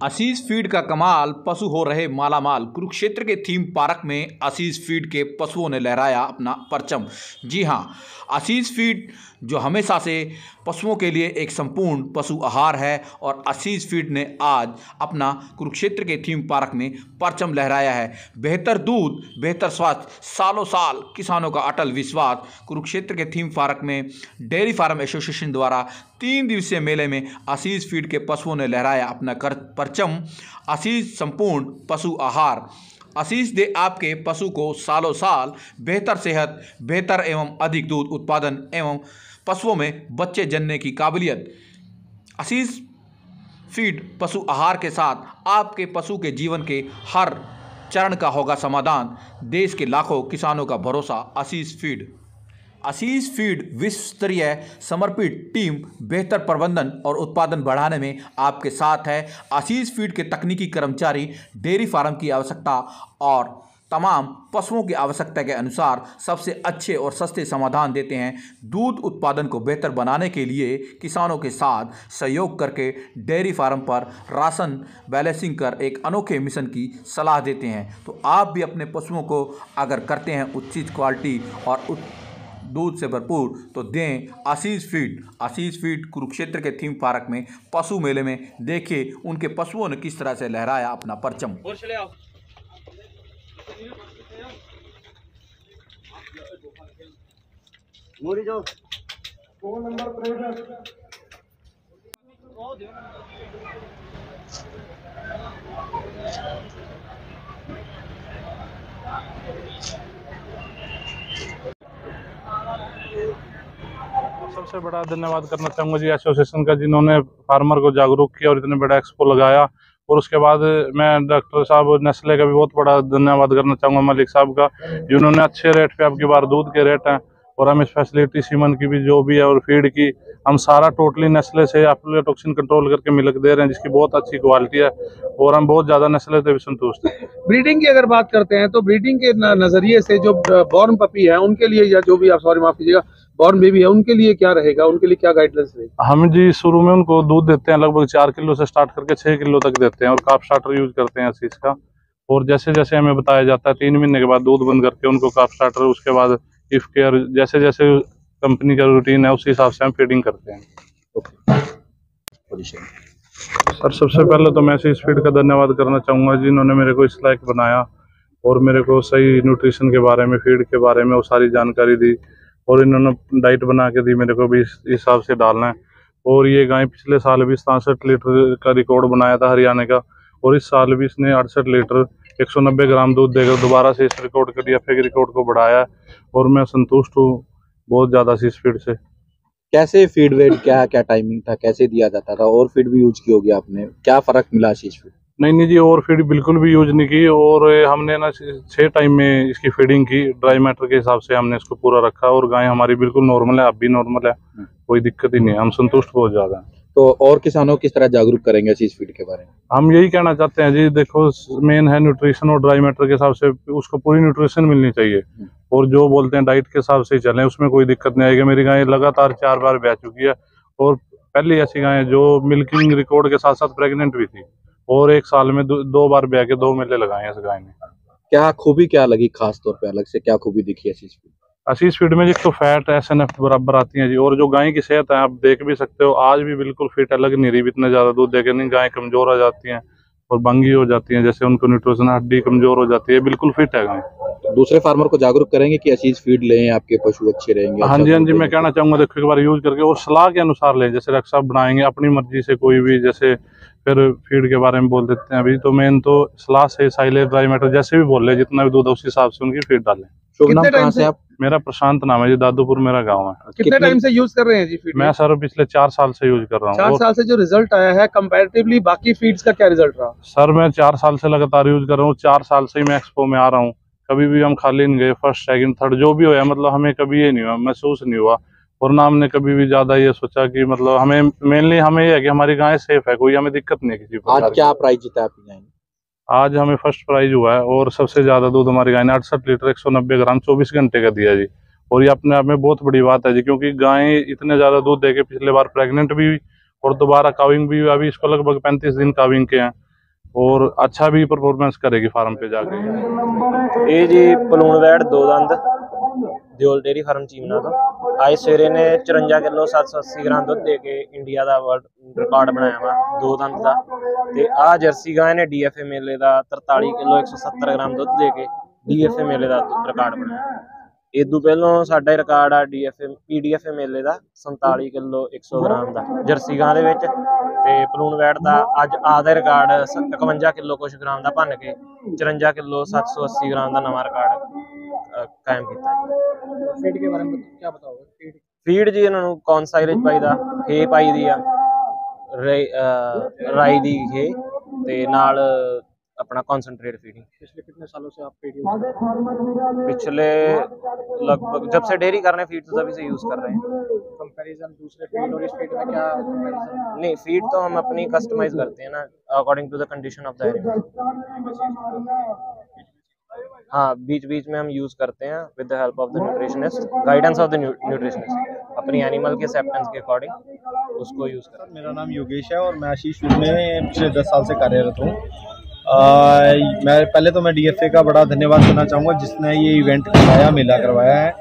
आशीष feed का कमाल, पशु हो रहे मालामाल। कुरुक्षेत्र के थीम पार्क में आशीष फीड के पशुओं ने लहराया अपना परचम। जी हां, आशीष फीड जो हमेशा से पशुओं के लिए एक संपूर्ण पशु आहार है, और आशीष फीड ने आज अपना कुरुक्षेत्र के थीम पार्क में परचम लहराया है। बेहतर दूध, बेहतर स्वास्थ्य, सालों साल किसानों का अटल विश्वास। कुरुक्षेत्र के थीम पार्क में डेयरी फार्म एसोसिएशन द्वारा 3 दिवसीय मेले में आशीष फीड के पशुओं ने लहराया अपना परचम। आशीष संपूर्ण पशु आहार। आशीष दे आपके पशु को सालों साल बेहतर सेहत, बेहतर एवं अधिक दूध उत्पादन एवं पशुओं में बच्चे जनने की काबिलियत। आशीष फीड पशु आहार के साथ आपके पशु के जीवन के हर चरण का होगा समाधान। देश के लाखों किसानों का भरोसा आशीष फीड। आशीष फीड विश्व स्तरीय समर्पित टीम बेहतर प्रबंधन और उत्पादन बढ़ाने में आपके साथ है। आशीष फीड के तकनीकी कर्मचारी डेयरी फार्म की आवश्यकता और तमाम पशुओं की आवश्यकता के अनुसार सबसे अच्छे और सस्ते समाधान देते हैं। दूध उत्पादन को बेहतर बनाने के लिए किसानों के साथ सहयोग करके डेयरी फार्म पर राशन बैलेंसिंग कर एक अनोखे मिशन की सलाह देते हैं। तो आप भी अपने पशुओं को अगर करते हैं उचित क्वालिटी और दूध से भरपूर, तो दें आशीष फीड। आशीष फीड कुरुक्षेत्र के थीम पार्क में पशु मेले में देखिए उनके पशुओं ने किस तरह से लहराया अपना परचम। सबसे बड़ा धन्यवाद करना चाहूँगा जी एसोसिएशन का, जिन्होंने फार्मर को जागरूक किया और इतने बड़ा एक्सपो लगाया। और उसके बाद मैं डॉक्टर साहब नेस्ले का भी बहुत बड़ा धन्यवाद करना चाहूँगा, मलिक साहब का, जिन्होंने अच्छे रेट पे, अब की बार दूध के रेट हैं और हम इस फैसिलिटी सीमन की भी जो भी है और फीड की हम सारा टोटली नेस्ले से एफ्लूटॉक्सिन कंट्रोल करके मिल्क दे रहे हैं, जिसकी बहुत अच्छी क्वालिटी है और हम बहुत ज़्यादा नेस्ले से भी संतुष्ट हैं। ब्रीडिंग की अगर बात करते हैं तो ब्रीडिंग के नजरिए से जो बॉर्न पपी है उनके लिए, या जो भी आप सॉरी माफ कीजिएगा बॉर्न बेबी है, उनके लिए क्या रहेगा, उनके लिए क्या गाइडलाइंस रहेगी? हम जी शुरू में उनको दूध देते हैं लगभग 4 किलो से स्टार्ट करके 6 किलो तक देते हैं और काफ स्टार्टर यूज करते हैं आशीष का। और जैसे जैसे हमें बताया जाता है 3 महीने के बाद दूध बंद करके उनको काफ स्टार्टर, उसके बाद इफ केयर, जैसे जैसे कंपनी का रूटीन है उस हिसाब से हम फीडिंग करते हैं। सर सबसे पहले तो मैं आशीष फीड का धन्यवाद करना चाहूँगा, जिन्होंने मेरे को इस लायक बनाया और मेरे को सही न्यूट्रिशन के बारे में, फीड के बारे में वो सारी जानकारी दी और इन्होंने डाइट बना के दी मेरे को भी इस हिसाब से डालना है। और ये गाय पिछले साल भी 67 लीटर का रिकॉर्ड बनाया था हरियाणा का, और इस साल भी इसने 68 लीटर 190 ग्राम दूध देकर दोबारा से इस रिकॉर्ड के DFA के रिकॉर्ड को बढ़ाया और मैं संतुष्ट हूँ बहुत ज़्यादा आशीष फीड से। कैसे फीड वेट, क्या क्या टाइमिंग था, कैसे दिया जाता था, और फीड भी यूज की होगी आपने, क्या फर्क मिला आशीष फीड? नहीं जी, और फीड बिल्कुल भी यूज नहीं की और हमने ना 6 टाइम में इसकी फीडिंग की, ड्राई मैटर के हिसाब से हमने इसको पूरा रखा और गाय हमारी बिल्कुल नॉर्मल है, अब भी नॉर्मल है, कोई दिक्कत ही नहीं है, हम संतुष्ट बहुत ज़्यादा हैं। तो और किसानों को किस तरह जागरूक करेंगे आशीष फीड के बारे में? हम यही कहना चाहते हैं जी, देखो मेन है न्यूट्रिशन और ड्राई मैटर के हिसाब से उसको पूरी न्यूट्रिशन मिलनी चाहिए और जो बोलते हैं डाइट के हिसाब से ही चलें, उसमें कोई दिक्कत नहीं आएगी। मेरी गाय लगातार 4 बार ब्याह चुकी है और पहली ऐसी गाय जो मिल्किंग रिकॉर्ड के साथ साथ प्रेग्नेंट भी थी और 1 साल में 2 बार ब्याह के 2 मेले लगाए हैं इस गाय ने। क्या खूबी क्या लगी, खास तौर पे अलग से क्या खूबी दिखी आशीष फीड? आशीष फीड में जिसको फैट SNF बराबर आती है जी, और जो गाय की सेहत है आप देख भी सकते हो, आज भी बिल्कुल फिट, अलग नहीं रही, इतना ज्यादा दूध देके नहीं, गाय कमजोर हो जाती हैं और बंगी हो जाती हैं, जैसे उनको न्यूट्रिशन, हड्डी कमजोर हो जाती है, बिल्कुल फिट है गाय। दूसरे फार्मर को जागरूक करेंगे कि आशीष फीड लें, आपके पशु अच्छे रहेंगे? हाँ जी, मैं कहना चाहूंगा देखो एक बार यूज करके और सलाह के अनुसार लें, जैसे डॉक्टर साहब बनाएंगे अपनी मर्जी से कोई भी, जैसे फिर फीड के बारे में बोल देते हैं अभी, तो मेन तो सलाह से साइलेज, ड्राई मैटर जैसे भी बोल रहे, जितना भी दूध है उस हिसाब से उनकी फीड डालें। शुभ नाम कहाँ से आप? मेरा प्रशांत नाम है जी, दादूपुर मेरा गाँव है। कितने टाइम से यूज कर रहे हैं जी फीड? मैं सर पिछले 4 साल से यूज कर रहा हूँ। 4 साल से जो रिजल्ट आया है कंपैरेटिवली बाकी फीड्स का क्या रिजल्ट रहा? सर मैं 4 साल से लगातार यूज कर रहा हूँ, 4 साल से ही मैं एक्सपो में आ रहा हूँ, कभी भी हम खाली नहीं गए, फर्स्ट सेकंड थर्ड जो भी होया, मतलब हमें कभी ये नहीं हुआ, महसूस नहीं हुआ और ना हमने कभी भी ज्यादा ये सोचा कि मतलब हमें मेनली हमें ये है कि हमारी गाय सेफ है, कोई हमें दिक्कत नहीं है किसी प्रकार की। आज क्या प्राइस जीता आपकी गाय ने? आज हमें फर्स्ट प्राइज हुआ है और सबसे ज्यादा दूध हमारी गाय ने 68 लीटर 190 ग्राम 24 घंटे का दिया जी। और ये अपने आप में बहुत बड़ी बात है जी, क्योंकि गाय इतने ज्यादा दूध देके पिछले बार प्रेग्नेंट भी और दोबारा काविंग भी, अभी इसको लगभग 35 दिन काविंग के हैं और अच्छा भी परफॉर्मेंस करेगी फार्म पे जाके। ਇਹ ਜੀ ਪਲੂਣਵੈੜ ਦੋ ਦੰਦ ਦਿਓਲ ਡੇਅਰੀ ਫਾਰਮ ਚੀਮਨਾ ਤੋਂ ਅੱਜ ਸਵੇਰੇ ਨੇ 54 ਕਿਲੋ 780 ਗ੍ਰਾਮ ਦੁੱਧ ਦੇ ਕੇ ਇੰਡੀਆ ਦਾ ਵਰਲਡ ਰਿਕਾਰਡ ਬਣਾਇਆ ਵਾ ਦੋ ਦੰਦ ਦਾ। ਤੇ ਆਹ ਜਰਸੀ ਗਾਂ ਨੇ ਡੀਐਫਏ ਮੇਲੇ ਦਾ 43 ਕਿਲੋ 170 ਗ੍ਰਾਮ ਦੁੱਧ ਦੇ ਕੇ ਡੀਐਫਏ ਮੇਲੇ ਦਾ ਰਿਕਾਰਡ ਬਣਾਇਆ। ਇਦੋਂ ਪਹਿਲਾਂ ਸਾਡਾ ਰਿਕਾਰਡ ਆ ਪੀਡੀਐਫਏ ਮੇਲੇ ਦਾ 47 ਕਿਲੋ 100 ਗ੍ਰਾਮ ਦਾ ਜਰਸੀ ਗਾਂ ਦੇ ਵਿੱਚ। ਤੇ ਪਲੂਣਵੈੜ ਦਾ ਅੱਜ ਆਦਾ ਰਿਕਾਰਡ 51 ਕਿਲੋ ਕੁਛ ਗ੍ਰਾਮ ਦਾ ਭੰਨ ਕੇ 54 ਕਿਲੋ 780 ਗ੍ਰਾਮ ਦਾ ਨਵਾਂ ਰਿਕਾਰਡ ਕਾਇਮ ਕੀਤਾ। फीड के बारे में क्या बताओगे? ਫੀਡ ਜੀ ਇਹਨਾਂ ਨੂੰ ਕੌਨ ਸਾਈਲੇਜ ਪਾਈਦਾ, ਹੈ ਪਾਈ ਦੀ ਆ ਰਾਈ ਦੀ ਹੈ ਤੇ ਨਾਲ अपना कॉन्सेंट्रेट फीडिंग। पिछले कितने सालों से आप फीड यूज कर रहे हैं? पिछले लगभग जब से डेयरी कर रहे हैं फीड तो तभी से यूज कर रहे हैं। कंपैरिजन दूसरे फीड और इस फीड में क्या कंपैरिजन? नहीं, फीड तो हम अपनी कस्टमाइज करते हैं ना according to the condition of the animal. हाँ, बीच बीच में हम यूज करते हैं with the help of the nutritionist, guidance of the nutritionist, अपनी एनिमल के एक्सेप्टेंस के अकॉर्डिंग उसको यूज करते हैं। मेरा नाम योगेश है और मैं आशीष फीड में पिछले 10 साल से कार्यरत हूँ। मैं पहले तो मैं डीएफए का बड़ा धन्यवाद करना चाहूँगा जिसने ये इवेंट करवाया, मेला करवाया है।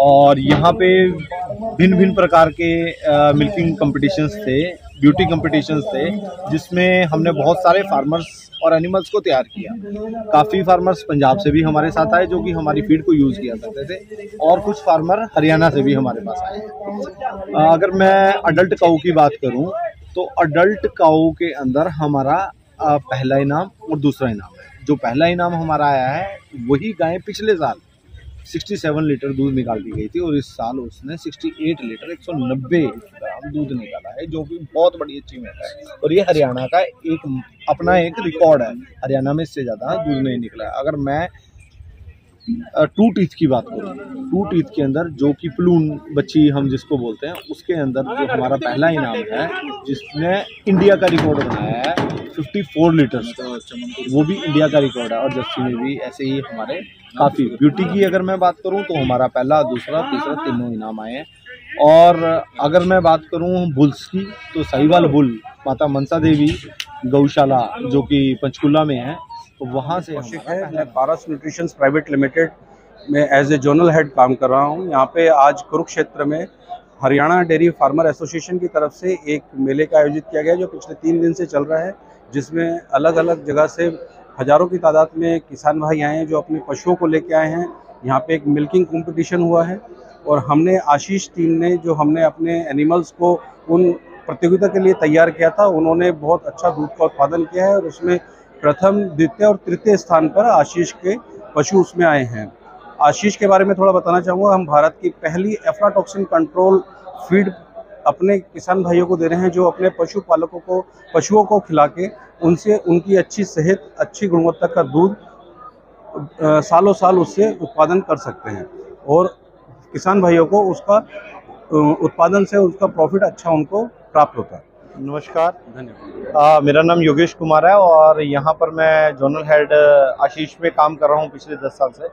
और यहाँ पे भिन्न भिन्न प्रकार के मिल्किंग कंपटीशंस थे, ब्यूटी कंपटीशंस थे, जिसमें हमने बहुत सारे फार्मर्स और एनिमल्स को तैयार किया। काफ़ी फार्मर्स पंजाब से भी हमारे साथ आए जो कि हमारी फीड को यूज़ किया करते थे, और कुछ फार्मर हरियाणा से भी हमारे पास आए। अगर मैं अडल्ट काऊ की बात करूँ तो अडल्ट काऊ के अंदर हमारा पहला इनाम और दूसरा इनाम है। जो पहला इनाम हमारा आया है वही गाय पिछले साल 67 लीटर दूध निकाल दी गई थी, और इस साल उसने 68 लीटर 190 ग्राम दूध निकाला है, जो कि बहुत बड़ी अचीवमेंट है। और ये हरियाणा का अपना एक रिकॉर्ड है, हरियाणा में इससे ज़्यादा दूध नहीं निकला है। अगर मैं टू टीथ की बात करूँ, टू टीथ के अंदर जो कि प्लून बच्ची हम जिसको बोलते हैं, उसके अंदर जो हमारा पहला इनाम है जिसने इंडिया का रिकॉर्ड बनाया है 54 लीटर्स का, वो भी इंडिया का रिकॉर्ड है। और जर्सी में भी ऐसे ही हमारे काफ़ी। ब्यूटी की अगर मैं बात करूं तो हमारा पहला, दूसरा, तीसरा तीनों इनाम आए हैं। और अगर मैं बात करूं बुल्स की तो साहिवाल बुल माता मनसा देवी गौशाला जो कि पंचकुला में है, तो वहाँ से मैं पारस न्यूट्रिशन प्राइवेट लिमिटेड में एज ए जोनल हेड काम कर रहा हूँ। यहाँ पे आज कुरुक्षेत्र में हरियाणा डेयरी फार्मर एसोसिएशन की तरफ से एक मेले का आयोजित किया गया जो पिछले 3 दिन से चल रहा है, जिसमें अलग अलग जगह से हज़ारों की तादाद में किसान भाई आए हैं जो अपने पशुओं को लेके आए हैं। यहाँ पे एक मिल्किंग कंपटीशन हुआ है, और हमने आशीष टीम ने जो हमने अपने एनिमल्स को उन प्रतियोगिता के लिए तैयार किया था, उन्होंने बहुत अच्छा दूध का उत्पादन किया है, और उसमें प्रथम, द्वितीय और तृतीय स्थान पर आशीष के पशु उसमें आए हैं। आशीष के बारे में थोड़ा बताना चाहूँगा। हम भारत की पहली एफ्लाटॉक्सिन कंट्रोल फीड अपने किसान भाइयों को दे रहे हैं, जो अपने पशुओं को खिला के उनसे उनकी अच्छी सेहत, अच्छी गुणवत्ता का दूध सालों साल उससे उत्पादन कर सकते हैं, और किसान भाइयों को उसका उत्पादन से उसका प्रॉफिट अच्छा उनको प्राप्त होता है। नमस्कार, धन्यवाद। मेरा नाम योगेश कुमार है और यहाँ पर मैं जोनल हेड आशीष में काम कर रहा हूँ पिछले 10 साल से।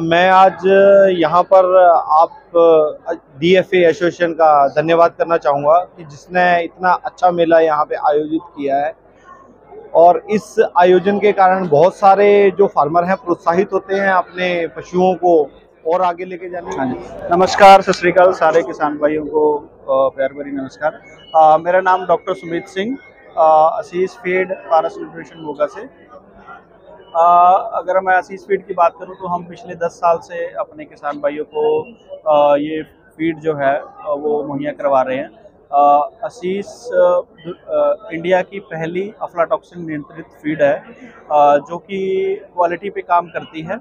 मैं आज यहाँ पर आप डीएफए एसोसिएशन का धन्यवाद करना चाहूँगा कि जिसने इतना अच्छा मेला यहाँ पे आयोजित किया है, और इस आयोजन के कारण बहुत सारे जो फार्मर हैं प्रोत्साहित होते हैं अपने पशुओं को और आगे लेके जाने के। नमस्कार, सत श्री अकाल सारे किसान भाइयों को प्यार भरी नमस्कार। मेरा नाम डॉक्टर सुमित सिंह, आशीष फीड पारस न्यूट्रिशन मोगा से। अगर मैं आशीष फीड की बात करूं तो हम पिछले 10 साल से अपने किसान भाइयों को ये फीड जो है वो मुहैया करवा रहे हैं। आशीष इंडिया की पहली अफ्लाटॉक्सिन नियंत्रित फीड है जो कि क्वालिटी पे काम करती है।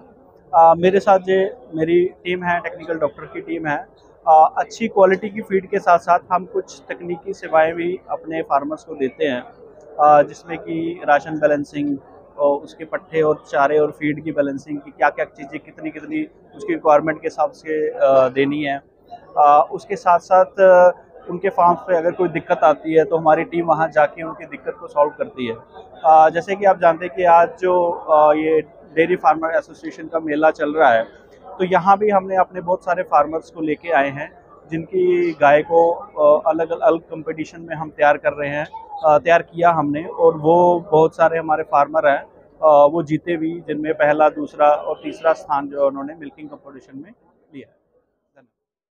मेरे साथ जो मेरी टीम है, टेक्निकल डॉक्टर की टीम है, अच्छी क्वालिटी की फीड के साथ साथ हम कुछ तकनीकी सेवाएं भी अपने फार्मर्स को देते हैं, जिसमें कि राशन बैलेंसिंग और उसके पट्टे और चारे और फीड की बैलेंसिंग की क्या क्या चीज़ें कितनी कितनी उसकी रिक्वायरमेंट के हिसाब से देनी है। उसके साथ साथ उनके फार्म्स पे अगर कोई दिक्कत आती है तो हमारी टीम वहाँ जाके उनकी दिक्कत को सॉल्व करती है। जैसे कि आप जानते हैं कि आज जो ये डेयरी फार्मर एसोसिएशन का मेला चल रहा है, तो यहाँ भी हमने अपने बहुत सारे फार्मर्स को लेके आए हैं जिनकी गाय को अलग अलग कंपटीशन में हम तैयार कर रहे हैं, तैयार किया हमने, और वो बहुत सारे हमारे फार्मर हैं वो जीते भी, जिनमें पहला, दूसरा और तीसरा स्थान जो उन्होंने मिल्किंग कंपटीशन में लिया।